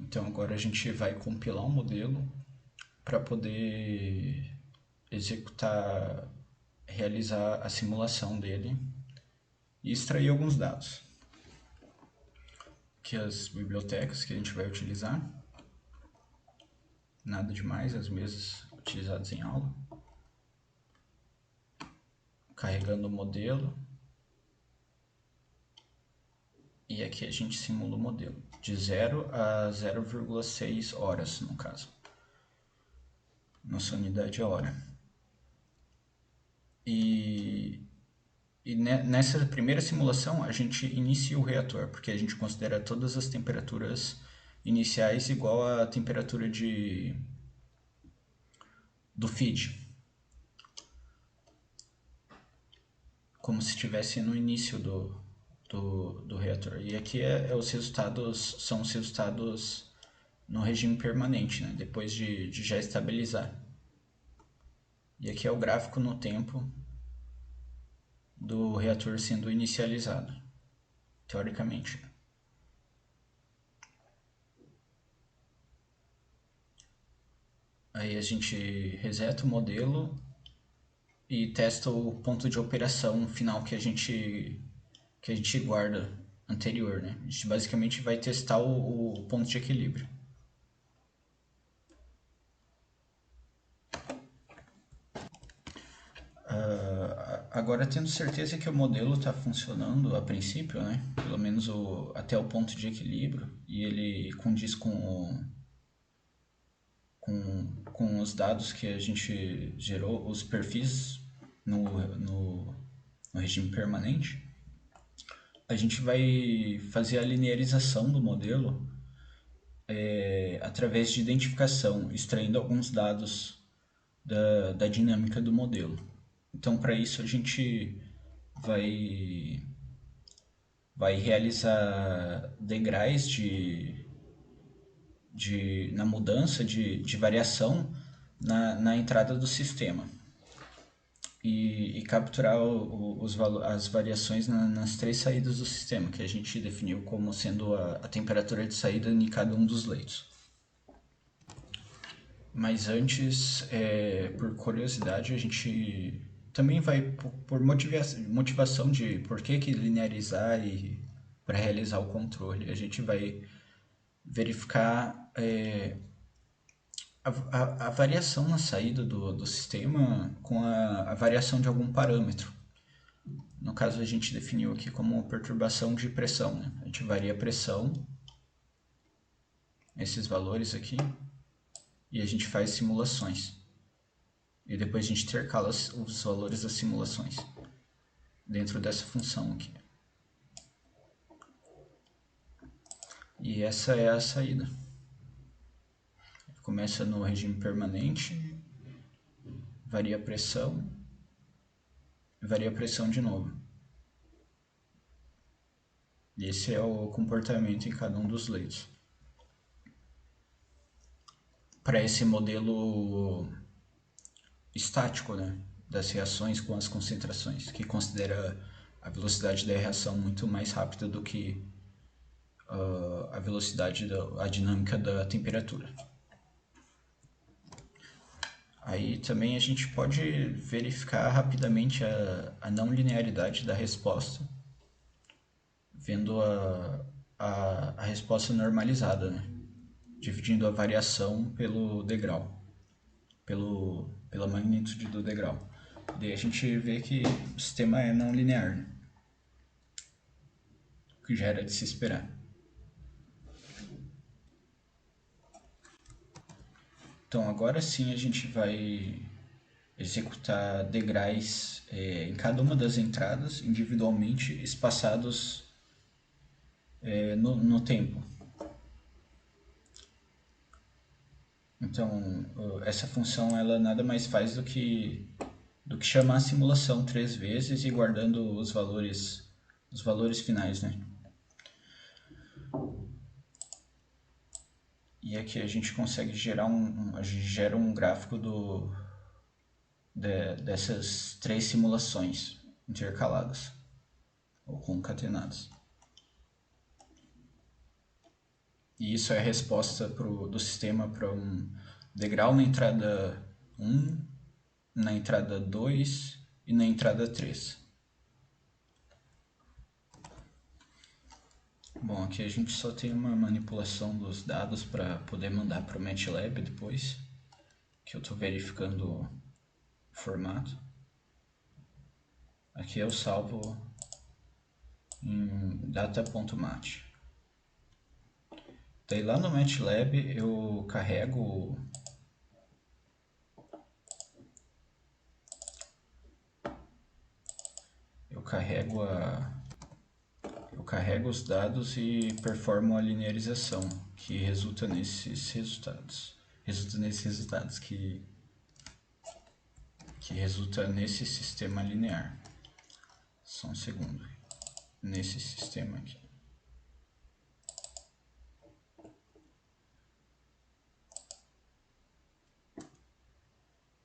Então agora a gente vai compilar um modelo para poder executar, realizar a simulação dele e extrair alguns dados. Aqui as bibliotecas que a gente vai utilizar, nada demais, as mesmas utilizadas em aula. Carregando o modelo. E aqui a gente simula o modelo, de 0 a 0,6 horas, no caso. Nossa unidade é hora. E nessa primeira simulação, a gente inicia o reator, porque a gente considera todas as temperaturas iniciais igual à temperatura do feed. Como se estivesse no início do reator. E aqui os resultados são os resultados no regime permanente, né? Depois de já estabilizar. E aqui é o gráfico no tempo do reator sendo inicializado, teoricamente. Aí a gente reseta o modelo e testa o ponto de operação final que a gente guarda anterior, né? A gente basicamente vai testar o ponto de equilíbrio. Agora, tendo certeza que o modelo está funcionando a princípio, né? Pelo menos até o ponto de equilíbrio, e ele condiz com os dados que a gente gerou, os perfis no regime permanente, a gente vai fazer a linearização do modelo através de identificação, extraindo alguns dados da dinâmica do modelo. Então, para isso, a gente vai realizar degraus na mudança de variação na entrada do sistema e capturar as variações nas três saídas do sistema, que a gente definiu como sendo a temperatura de saída em cada um dos leitos. Mas antes, por curiosidade, a gente também vai, por motivação de por que linearizar e para realizar o controle, a gente vai verificar a variação na saída do sistema com a variação de algum parâmetro. No caso, a gente definiu aqui como perturbação de pressão, né? A gente varia a pressão, esses valores aqui, e a gente faz simulações. E depois a gente intercala os valores das simulações dentro dessa função aqui. E essa é a saída. Começa no regime permanente, varia a pressão de novo. E esse é o comportamento em cada um dos leitos. Para esse modelo estático, né, das reações com as concentrações, que considera a velocidade da reação muito mais rápida do que a velocidade a dinâmica da temperatura. Aí também a gente pode verificar rapidamente a não linearidade da resposta, vendo a resposta normalizada, né? Dividindo a variação pelo degrau, pela magnitude do degrau. Daí a gente vê que o sistema é não linear, né? O que já era de se esperar. Então agora sim a gente vai executar degraus em cada uma das entradas, individualmente espaçados no tempo. Então essa função ela nada mais faz do que chamar a simulação 3 vezes e guardando os valores finais, né? E aqui a gente consegue gerar a gente gera um gráfico dessas 3 simulações intercaladas ou concatenadas. E isso é a resposta do sistema para um degrau na entrada 1, na entrada 2 e na entrada 3. Bom, aqui a gente só tem uma manipulação dos dados para poder mandar para o MATLAB depois, que eu estou verificando o formato. Aqui eu salvo em data.mat. Daí lá no MATLAB eu carrego eu carrego os dados e performo a linearização, que resulta nesses resultados. Que resulta nesse sistema linear. Só um segundo. Nesse sistema aqui.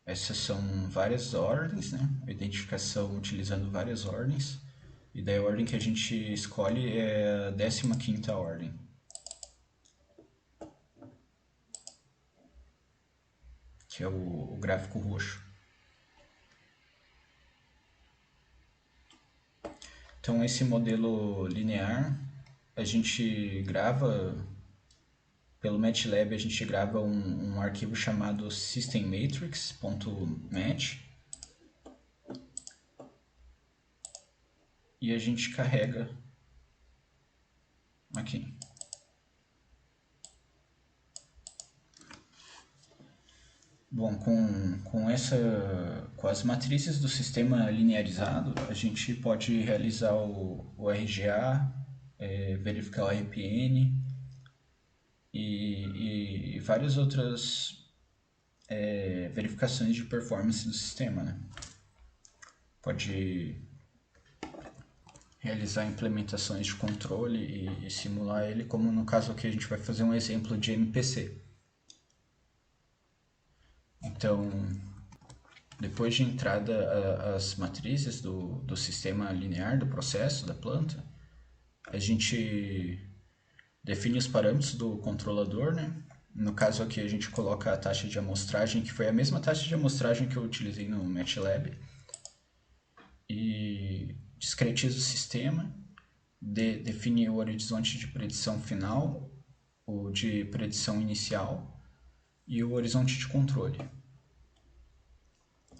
Essas são várias ordens, né? A identificação utilizando várias ordens. E daí a ordem que a gente escolhe é a 15ª ordem. Que é o gráfico roxo. Então esse modelo linear, a gente grava, pelo MATLAB a gente grava um arquivo chamado systemmatrix.mat e a gente carrega aqui. Bom, com as matrizes do sistema linearizado, a gente pode realizar o RGA, verificar o RPN e várias outras verificações de performance do sistema, né? Pode realizar implementações de controle e simular ele, como no caso aqui a gente vai fazer um exemplo de MPC. Então, depois de entrada as matrizes do sistema linear do processo, da planta, a gente define os parâmetros do controlador, né? No caso aqui a gente coloca a taxa de amostragem, que foi a mesma taxa de amostragem que eu utilizei no MATLAB, e discretiza o sistema, define o horizonte de predição final, o de predição inicial e o horizonte de controle.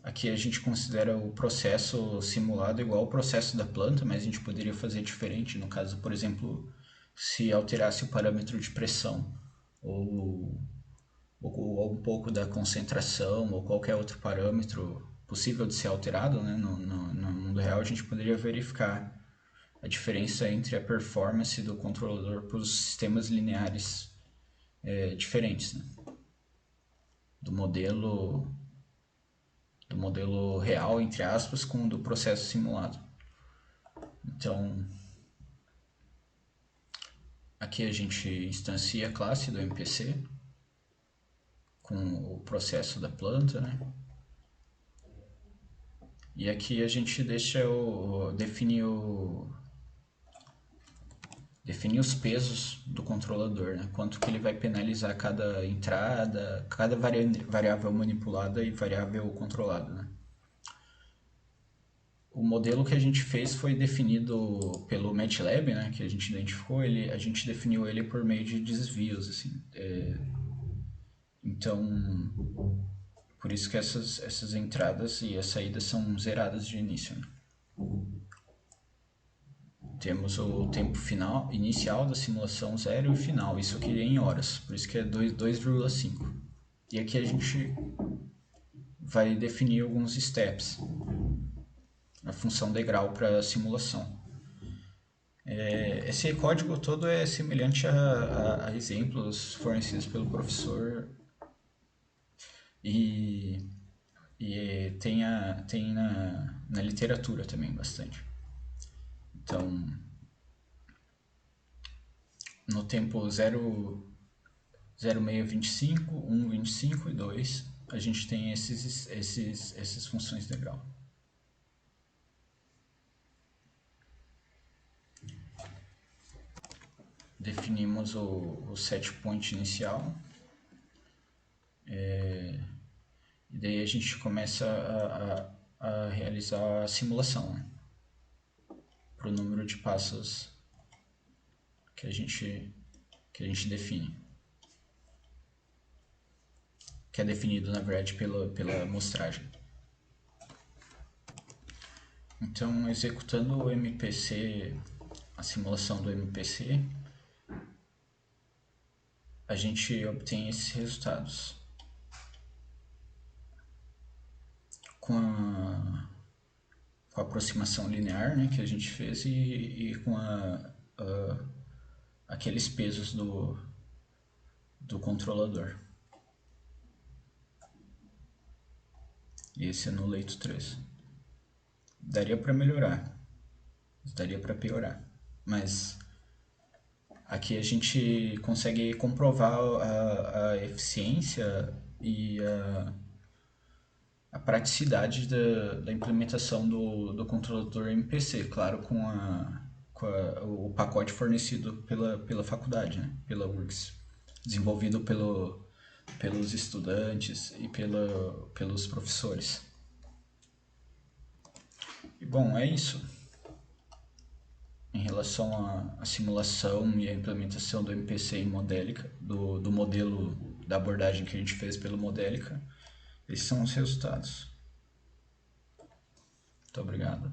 Aqui a gente considera o processo simulado igual ao processo da planta, mas a gente poderia fazer diferente. No caso, por exemplo, se alterasse o parâmetro de pressão ou um pouco da concentração ou qualquer outro parâmetro possível de ser alterado, né, no mundo real, a gente poderia verificar a diferença entre a performance do controlador para os sistemas lineares diferentes, né, do modelo real, entre aspas, com o do processo simulado. Então, aqui a gente instancia a classe do MPC com o processo da planta, né? E aqui a gente define os pesos do controlador, né? Quanto que ele vai penalizar cada entrada, cada variável manipulada e variável controlada, né? O modelo que a gente fez foi definido pelo MATLAB, né, que a gente identificou, a gente definiu ele por meio de desvios, assim. Então, por isso que essas entradas e as saídas são zeradas de início, né? Temos o tempo final, inicial da simulação 0 e final, isso aqui é em horas, por isso que é 2,5. E aqui a gente vai definir alguns steps, a função degrau para a simulação. Esse código todo é semelhante a exemplos fornecidos pelo professor e tem na literatura também bastante. Então, no tempo 0, 0,625, 1,25 e 2, a gente tem essas funções degrau. definimos o set point inicial, e daí a gente começa a realizar a simulação, né, para o número de passos que a gente define, que é definido, na verdade, pela amostragem. Então, executando o MPC, a simulação do MPC, a gente obtém esses resultados. Com a aproximação linear, né, que a gente fez, e com aqueles pesos do controlador. E esse é no leito 3. Daria para melhorar, daria para piorar, mas aqui a gente consegue comprovar a eficiência e a praticidade da implementação do controlador MPC, claro, com o pacote fornecido pela faculdade, né, pela URGS, desenvolvido pelos estudantes e pelos professores. E bom, é isso. Em relação à simulação e à implementação do MPC em Modelica, do modelo da abordagem que a gente fez pelo Modelica, esses são os resultados. Muito obrigado.